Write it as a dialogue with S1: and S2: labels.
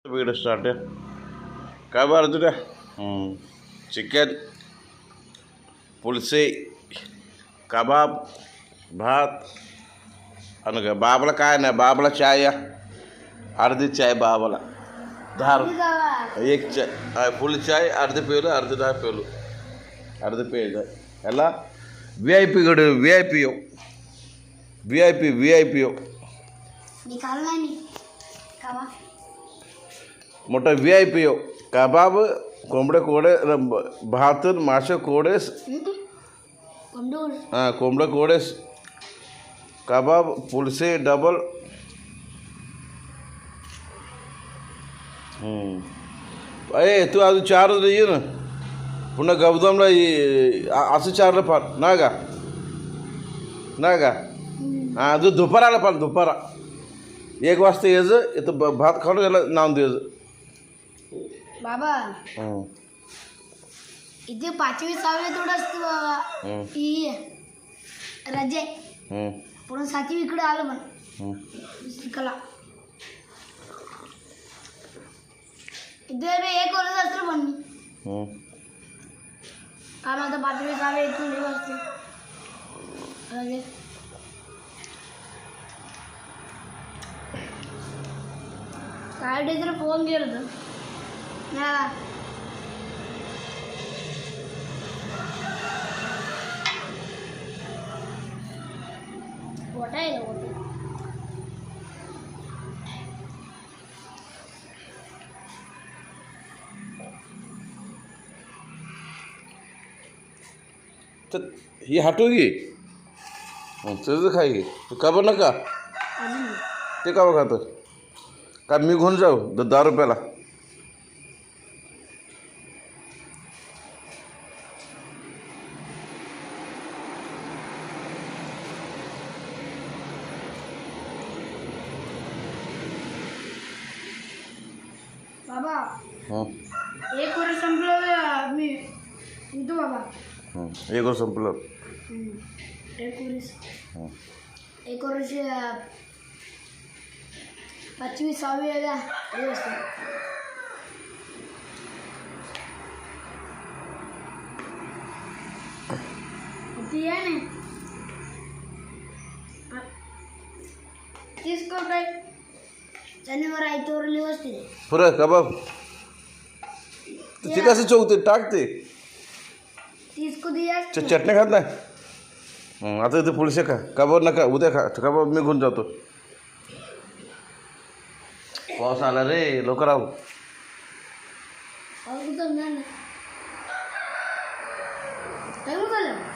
S1: Video start आहे. काय बरं तुझ्या चिकन, पुलसे, कबाब, भात आणि काय बाबाला काय नाही. बाबाला चाय या अर्धी चाय बाबाला 10 एक चाय फुल चाय अर्धे पेलो अर्धे 10 पेलो अर्धे पेज ಎಲ್ಲ VIP VIP हो VIP हो मोठा VIP हो. कबाब, कोंबडे कोडे, भात, मासे कोडे, कोंबडे कोडे, कबाब, पुलसे डबल. अरे तू अजून 4 ये ना पुन्हा गौतमला असं 4ला फार नाही का हां तू दुपाराला फार दुपारा 1 वाजता यायचं इथं भात खाऊन याला नाव द्यायचं
S2: बाबा. इथे 5वी 6वी थोडं असतं बाबा. ही रजे पुन्हा 7वी इकडे आलं पण शिकायला इथे 1 वर्ष असतं पण मी कारण आता 5वी 6वी इथून लिव असते रजे. काय टीचर फोन केलं होतं ना वाटायला
S1: तर ही हटू घे त्याचं खाई घे तू का बरं नका ते का बघ खातं का मी घेऊन जाऊ 10 रुपयाला.
S2: बाबा 1 वर्ष संपलं मी येतो बाबा.
S1: 1 वर्ष संपलं
S2: 1 वर्ष 5वी 6वी असतं. ती आहे ना 30 काय शनिवार आयतवार लिव असते
S1: पुरं कबाब ते कसं चौकते टाकते
S2: 30 को दिया
S1: चटणी खात नाही. आता इथे पुलसे खा कबाब नका उद्या खा कबाब मी घेऊन जातो. पाऊस आला रे लवकर आहो.
S2: काय झालं